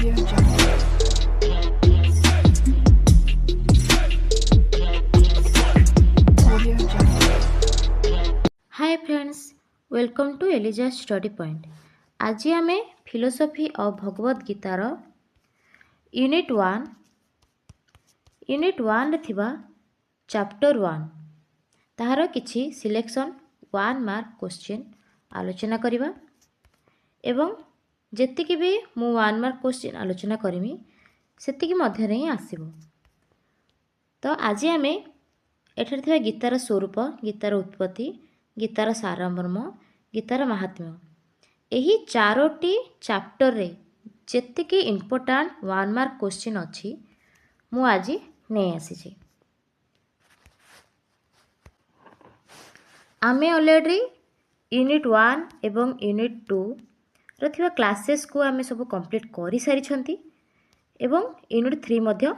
Audio Jungle. Audio Jungle. Hi friends, welcome to Eliza study point. आज आम philosophy of Bhagavad गीतार unit 1 थिबा chapter 1 ताहार किछि सिलेक्शन 1 मार्क क्वेश्चन आलोचना करिबा एवं जेतिकी भी मु 1 मार्क क्वेश्चन आलोचना करिमि सेतिकी मध्य रे आसीबो। तो आज आम एठार थिबा गीतार स्वरूप, गीतार उत्पत्ति, गीतार सारमर्म, गीतार महात्म्य, यही चारोटी चैप्टर रे जेतिकी इम्पोर्टाट 1 मार्क क्वेश्चन अच्छी मु आज नहीं आसी। आमे ऑलरेडी यूनिट 1 एवं यूनिट 2 रथिबा क्लासेस को आमे सब कंप्लीट करि सारी छंती एवं यूनिट 3 मध्य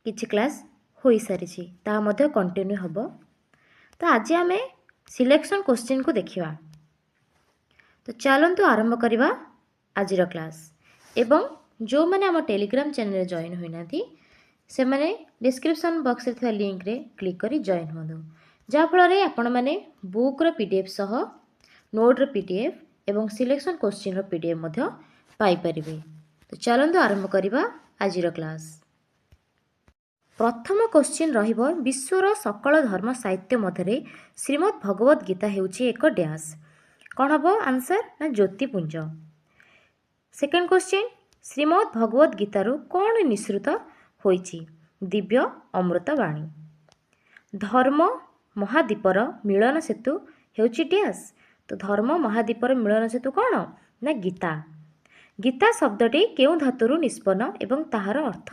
किछि क्लास होई सारी छी, ता मध्य कंटिन्यू हबो। तो आज आमे सिलेक्शन क्वेश्चन को देखिबा। तो चलंतु आरंभ करिबा आजिर क्लास। एवं जो माने हम टेलीग्राम चैनल रे जॉइन होई नाथि से माने डिस्क्रिप्शन बॉक्स रे थिबा लिंक रे क्लिक करी जॉइन होदो, जा फल रे आपण माने बुक रो पीडीएफ सह नोट रो पीडीएफ एवं सिलेक्शन क्वेश्चन रो पीडीएफ मध्य पाई परिबे। तो चलंतु आरंभ करिबा आजिर क्लास। प्रथम क्वेश्चन रहिबो विश्वर सकल धर्म साहित्य मध्य श्रीमद् भगवद गीता हेउची एक डैश। कौन हम आंसर ना ज्योतिपुंज। सेकेंड क्वेश्चन श्रीमद् भगवद गीतारू कौन निश्रुत होईची? दिव्य अमृत वाणी। धर्म महादीपर मिलन सेतु हेउची डैश। तो धर्म महादीपर मिलन सेतु कौन ना गीता। गीता शब्दटी केउ धातुरू निष्पन्न एवं ताहार अर्थ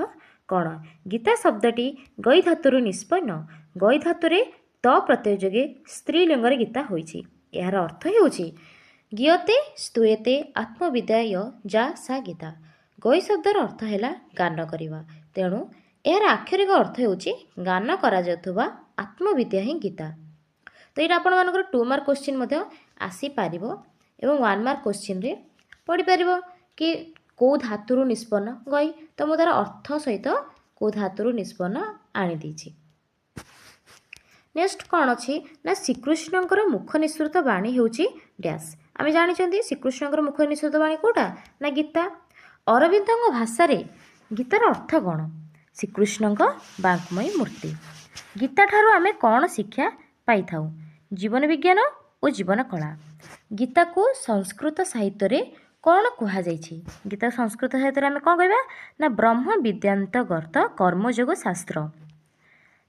कौन? गीता शब्दटी गई धातुरू निष्पन्न। गई धातुरे त प्रत्यय जोगे स्त्रीलिंग गीता होईची। यार अर्थ हेउची गीयते स्तूयते आत्मविद्याय जा सा गीता। गई शब्दर अर्थ हैला गान करिवा, तेणु यार आक्षरिक अर्थ हेउची गान करा जाउथुबा आत्मविद्या ही गीता। तो ये आपण मानकर 2 मार्क क्वेश्चन मध्य आसी पारिबो एवं 1 मार्क क्वेश्चन रे पढ़ी पारिबो कि को धातुरू निष्पन्न गई। तो मु तार अर्थ सहित को धातुरू निष्पन्न आनी दीची। नेक्स्ट कौन अच्छी ना श्रीकृष्णकर मुख निःसृत वाणी हेउची डैश। आम जानी श्रीकृष्णकर मुख निःसृत वाणी कोटा ना गीता। अरविंद भाषा रे गीतार अर्थ कौन? श्रीकृष्ण बांकमयी मूर्ति। गीता ठारू आमे कौन शिक्षा पाई थाउ? जीवन विज्ञान और जीवन कला। गीता को संस्कृत साहित्य रे कौन कहा जाइछि? गीता संस्कृत साहित्य आमे कौन कहबा ना ब्रह्म विद्यांतर्गत कर्मयोग शास्त्र।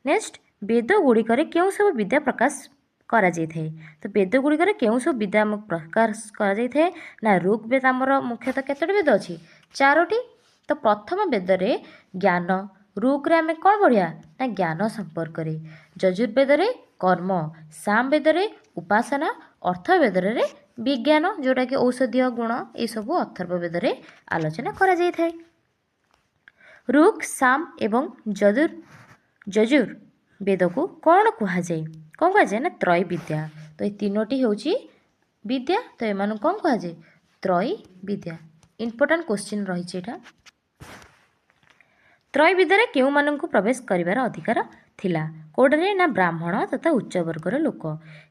नेक्स्ट वेद गुड़िकर केउं सब विद्या प्रकाश करा जाइथे? तो वेद गुड़िकर केउं सब विद्या प्रकाश करा जाइथे ना ऋग्वेद आमर मुख्यतः केतोटी वेद अछि? 4टी। तो प्रथम वेद रे ज्ञान, ऋग रे आमे कौन पढ़िया ना ज्ञान संपर्क रे, यजुर्वेद रे कर्म, सामवेद रे उपासना, अर्थवेद रे विज्ञान जोटा कि औषधीय गुण ये सब अथर्ववेद रे आलोचना करा जाइथे। ऋग, साम एवं यजुर वेद को कौन कहा जाए? कौन कहा जाए ना त्रय विद्या। तो ये तीनोटी होची विद्या, तो एमान कौन कहा जाए? त्रय विद्या। इंपोर्टेंट क्वेश्चन रही एटा। त्रय विद्या केउ माननकु प्रवेश करिवार अधिकार थिला? कोडरे ना ब्राह्मण तथा उच्च वर्गर लोक।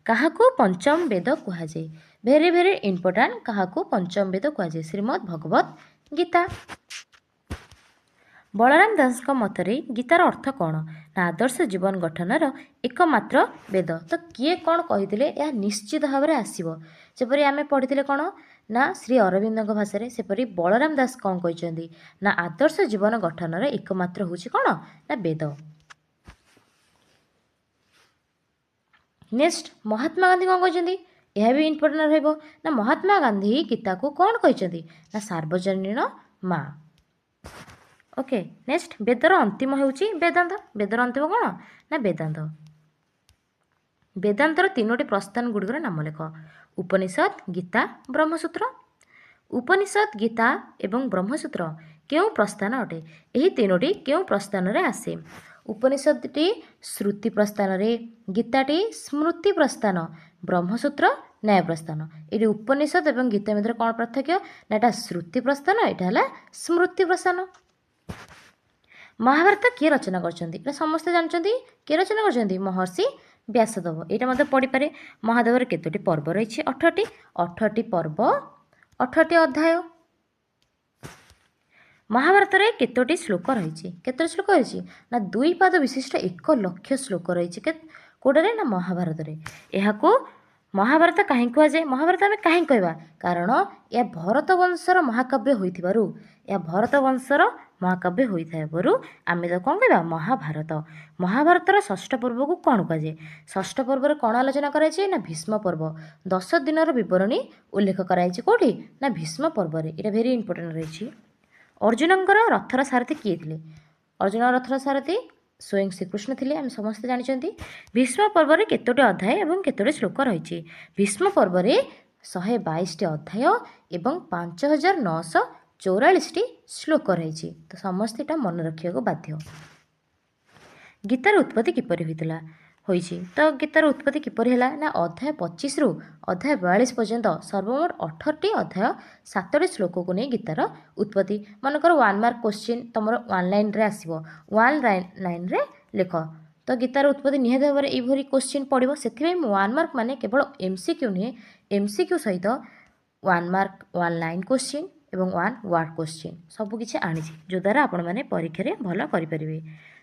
काहाकू पंचम वेद कहा जाए? भेरी भेरी इंपोर्टेंट। काहाकू पंचम वेद कहा जाए? श्रीमद् भगवद गीता। बलराम दास मतरे गीतार अर्थ कौन ना आदर्श जीवन गठनर एकमात्र वेद। तो किए कौन कही यह निश्चित भाव में आसो जपरी आम पढ़ी कौन ना श्री अरविंद भाषा सेपरी बलराम दास कौन कहते ना आदर्श जीवन गठनर एकमात्र हूँ कौन ना वेद। नेक्स्ट महात्मा गांधी कौन कहते? यह भी इम्पोर्टेंट रहिबो ना महात्मा गांधी गीता को कौन कहते ना सार्वजनीन माँ। ओके। नेक्स्ट वेदर अंतिम होउची वेदांत। वेदर अंतिम कौन ना वेदांत। वेदांतर 3टी प्रस्थान गुड़िकर नाम लेख। उपनिषद, गीता, ब्रह्मसूत्र। उपनिषद, गीता एवं ब्रह्मसूत्र केउं प्रस्थान अटे? यही 3टी केउं प्रस्थान रे आसे? उपनिषदटी श्रुति प्रस्थान रे, गीताटी स्मृति प्रस्थान, ब्रह्मसूत्र न्याय प्रस्थान। ये उपनिषद एवं गीता मध्य कौन पार्थक्य ना एटा श्रुति प्रस्थान एटा है स्मृति प्रस्थान। महाभारत किए रचना कर समस्ते जानते किए रचना कर महर्षि व्यासदेव। यहाँ मतलब पढ़ी पारे महादेवर केतोटी पर्व रही 18टी 18टी पर्व 18टी अध्याय। महाभारत रे केतोटी श्लोक रही केतोटी श्लोक रही ना 2 पाद विशिष्ट 1 लक्ष श्लोक रही कौटे ना महाभारत रे। यहाँ महाभारत कहीं कहुए महाभारत आम कहीं कहवा कारण यह भरत वंशर महाकाव्य होइथिबारु यह भरत वंशर महाकाव्य होइथाइबारु आम तो कौन कहवा महाभारत। महाभारतर षष्ठ पर्व को कौन कहुए षष्ठ पर्व कौन आलोचना कराई ना भीष्म पर्व 10 दिनर विवरणी उल्लेख कराई कौटी ना भीष्म पर्व रे। ये भेरी इंपोर्टेंट रही। अर्जुनंकर रथर सारथी किए थे अर्जुन रथर सारथी स्वयं श्रीकृष्ण थे आम समस्ते जानते। भीष्म पर्व रे केतोटी अध्याय एवं केतोटी श्लोक रही भीष्म पर्व रे 122टी अध्याय एवं 5944टी श्लोक रही तो समस्ते एटा मन रखा बाध्य। गीतार उत्पत्ति किपरि होइतिला तो गीतार उत्पत्ति किपरि हैला ना अध्याय 25 रु अध्याय 42 पर्यंत सर्वमोट 18टी अध्याय 7टी श्लोक को नहीं गीतार उत्पत्ति। मनकर 1 मार्क क्वेश्चन तुम 1 लाइन रे आसीबो 1 लाइन रे लिख तो गीतार उत्पत्ति निहाती भाव में यही क्वेश्चन पड़ो से 1 मार्क माने केवल एमसीक्यू नुहे एमसीक्यू सहित 1 मार्क 1 लाइन क्वेश्चन एवं 1 वर्ड क्वेश्चन सबकिछि आनी जो द्वारा आपण मैंने परीक्षा रे भल करें।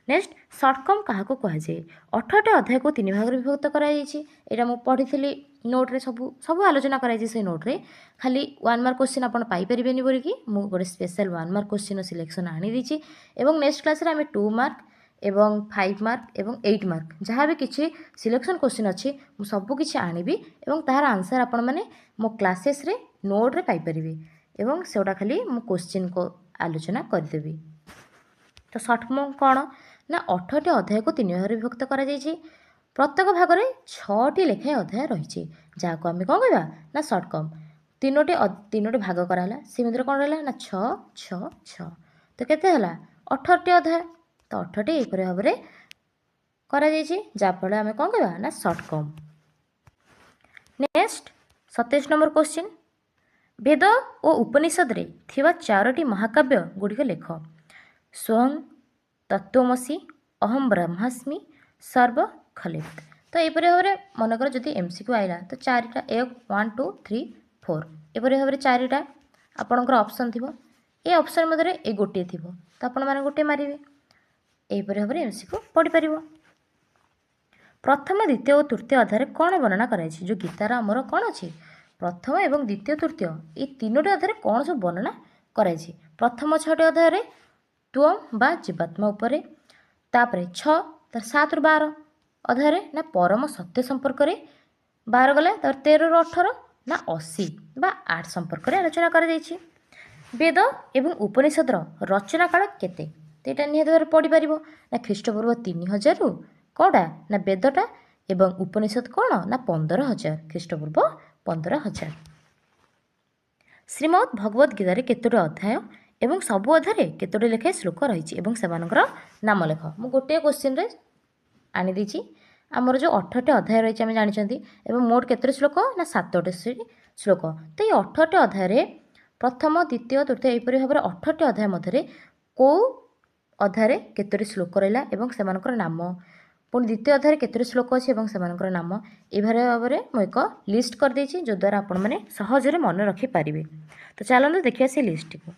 नेक्स्ट सर्टकम क्या कहुए 18टी अध्याय को 3 भाग विभक्त कराई मु पढ़ी नोट्रे सब आलोचना कराई से नोट्रे खाली 1 मार्क क्वेश्चन आप पाइपरेनि बोलिकी मुझे गोटे स्पेशल 1 मार्क क्वेश्चन सिलेक्शन आनी देछि एवं नेक्स्ट क्लास रे आम 2 मार्क एवं 5 मार्क एवं 8 मार्क जहाँ भी किसी सिलेक्शन क्वेश्चन अच्छी मुझे सबकि आनिबी एवं तार आंसर आपण मैंने मो क्लासेस रे नोट रे पाइपरिबे एवं सेटा खाली मु क्वेश्चन को आलोचना करदेवी। तो सर्टकम कौन ना 18टी अध्याय को 3 भाग विभक्त करा जायछि प्रत्येक भाग में 6टी लेखाएं अध्याय रही जहाँ को आम कौन कहवा ना सर्टकम। 3टी भाग कराला से मध्य कौन रहा ना 6 6 6 तो केते हला 18टी अध्याय तो 18टी एपरि भाव में करा जायछि जाफल आम कौन कहवा ना सर्टकम। नेक्स्ट 27 नंबर क्वेश्चन वेद और उपनिषद रे थिबा 4टी महाकाव्य गुड़िक लेख स्वयं तत्वमसी अहम ब्रह्मास्मि सर्व खलित। तो यहपरि भाव में मनकर जदि एमसीक्यू आइला तो 4टा 1 2 3 4 एपरि भाव में 4टा आपणकर ऑप्शन थी ए ऑप्शन मध्य ए गोटे थी तो आपण मैंने गोटे मारे यहपरि भाव में एमसीक्यू पढ़ी पार। प्रथम द्वितीय और तृतीय अध्याय कौन वर्णना कराई जो गीतार आमर कौन अच्छी प्रथम एवं द्वितीय तृतीय ये 3टी अध्याय कौन सब वर्णना कराई। प्रथम 6टी अध्याय त्वम बा जीवात्मा उपरे तापरे 6 तर 7 रु 12 अध्याय ना परम सत्य संपर्क में 12 गला तर 13 रु 18 ना 80 बा 8 संपर्क में आलोचना कर वेद एवं उपनिषद रचना काल केते तो यहाँ निहत भाव पढ़ी पार ना ख्रीष्टपूर्व 3000 रु कौटा ना वेदटा एवं उपनिषद कौन ना 15000 ख्रीष्टपूर्व 15000। श्रीमद् भगवद गीतार केतोटी अध्याय एवं सबु अध्याय केतोटी लेखाएं श्लोक रही नाम लेख मु गोटे क्वेश्चन रे आनी देछि आमर जो 18टी अध्याय रही आम जानते एवं मोट केतोटी श्लोक ना 7टी श्लोक तो ये 18टी अध्याय प्रथम द्वितीय तृतीय यहपरि भाव में 18टी अध्याय मध्य कौ अध्याय केतोटी श्लोक रहा एवं सेमानकर नाम पुणी द्वितीय अध्याय केतोटी श्लोक अच्छी एवं सेमानकर नाम एभली भाव में मुझे एक लिस्ट कर देछि जो द्वारा आपण मैंने सहजरे मन रखिपारे। तो चलते देखिए से लिस्ट को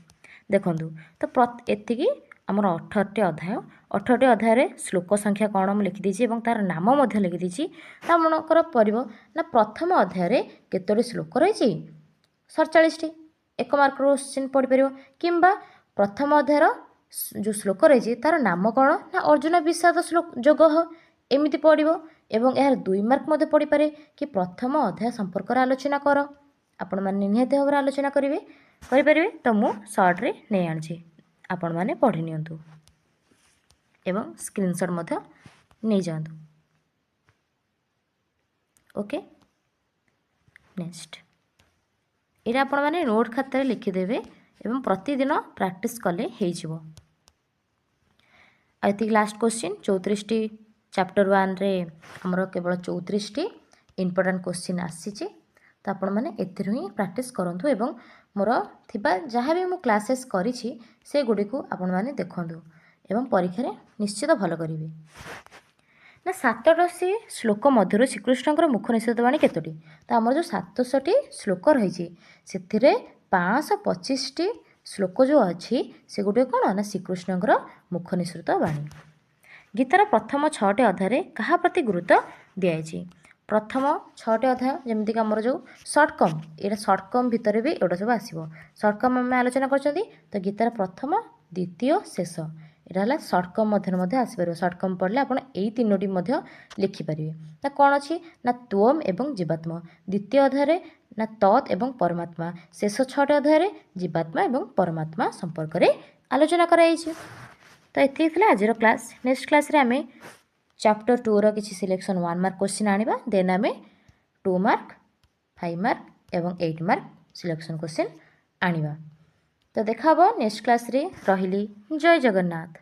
देखूँ तो एतिकी आमर 18टी अध्याय 18टी अध्याय श्लोक संख्या कौन मुझे लिखिदी और तार नाम लिखिदी तो मनकर पड़ो ना प्रथम अध्याय केतोटी श्लोक रही 47टी 1 मार्क क्वेश्चन पढ़ी पार कि प्रथम अध्याय जो श्लोक रही तार नाम कौन ना अर्जुन विषाद श्लोक जोग एमती पड़ो एवं यार 2 मार्क पढ़ी पारे कि प्रथम अध्याय संपर्क आलोचना कर आपण मैंने निहत भाव में आलोचना करेंगे तो मु सर्ट रे नहीं आनी आपण मैंने पढ़ी नियंतु एवं स्क्रीनशॉट मध्य नहीं जातु। ओके नेक्स्ट ये आपण मैंने नोट खातार लिखिदेवे एवं प्रतिदिन प्रैक्टिस कले हो। आई लास्ट क्वेश्चन 34टी चैप्टर 1 रे हमर केवल 34टी इंपोर्टेंट क्वेश्चन आसी ଆପଣମାନେ ଏଥିରୁ ହିଁ ପ୍ରାକ୍ଟିସ୍ କରନ୍ତୁ ଏବଂ ମୋର ଥିବା ଯାହା ବି ମୁଁ କ୍ଲାସେସ୍ କରିଛି ସେଗୁଡ଼ିକୁ ଆପଣମାନେ ଦେଖନ୍ତୁ ଏବଂ ପରୀକ୍ଷାରେ ନିଶ୍ଚିତ ଭଲ କରିବେ। ନା 7ଟି ଶ୍ଲୋକ ମଧ୍ୟରୁ ଶ୍ରୀକୃଷ୍ଣଙ୍କର ମୁଖ ନିଃସୃତ ବାଣୀ କେତୋଟି? ତ ଆମର ଯେଉଁ 700ଟି ଶ୍ଲୋକ ରହିଛି ସେଥିରେ 525ଟି ଶ୍ଲୋକ ଯେଉଁ ଅଛି ସେଗୁଡ଼ିକ କ'ଣ ନା ଶ୍ରୀକୃଷ୍ଣଙ୍କର ମୁଖ ନିଃସୃତ ବାଣୀ। ଗୀତାର ପ୍ରଥମ 6ଟି ଅଧ୍ୟାୟରେ କାହା ପ୍ରତି ଗୁରୁତ୍ୱ ଦିଆଯାଇଛି? ପ୍ରଥମ 6ଟି ଅଧ୍ୟାୟ ଯେମିତିକି ଆମର ଯେଉଁ ସର୍ଟକମ୍, ଏଇଟା ସର୍ଟକମ୍ ଭିତରେ ବି ଏଗୁଡ଼ା ସବୁ ଆସିବ। ସର୍ଟକମ୍ ଆମେ ଆଲୋଚନା କରିଛନ୍ତି, ତ ଗୀତାର ପ୍ରଥମ, ଦ୍ୱିତୀୟ, ଶେଷ ଏଇଟା ହେଲା ସର୍ଟକମ୍ ମଧ୍ୟରେ ମଧ୍ୟ ଆସିପାରିବ। ସର୍ଟକମ୍ ପଢ଼ିଲେ ଆପଣ ଏଇ 3ଟି ମଧ୍ୟ ଲେଖିପାରିବେ। ନା କ'ଣ ଅଛି ନା ତ୍ୱମ୍ ଏବଂ ଜୀବାତ୍ମ। ଦ୍ୱିତୀୟ ଅଧ୍ୟାୟରେ ନା ତତ୍ ଏବଂ ପରମାତ୍ମା। ଶେଷ 6ଟି ଅଧ୍ୟାୟରେ ଜୀବାତ୍ମା ଏବଂ ପରମାତ୍ମା ସମ୍ପର୍କରେ ଆଲୋଚନା କରାଯାଇଛି। ତ ଏତିକି ଥିଲା ଆଜିର କ୍ଲାସ୍। ନେକ୍ସଟ କ୍ଲାସ୍ରେ ଆମେ ଚାପ୍ଟର 2ର କିଛି ସିଲେକ୍ସନ୍ 1 ମାର୍କ କ୍ୱେଶ୍ଚିନ୍ ଆଣିବା। ଦେନ୍ ଆମେ 2 ମାର୍କ, 5 ମାର୍କ ଏବଂ 8 ମାର୍କ ସିଲେକ୍ସନ୍ କ୍ୱେଶ୍ଚିନ୍ ଆଣିବା। ତ ଦେଖା ହେବ ନେକ୍ସଟ କ୍ଲାସ୍ରେ। ରହିଲି, ଜୟ ଜଗନ୍ନାଥ।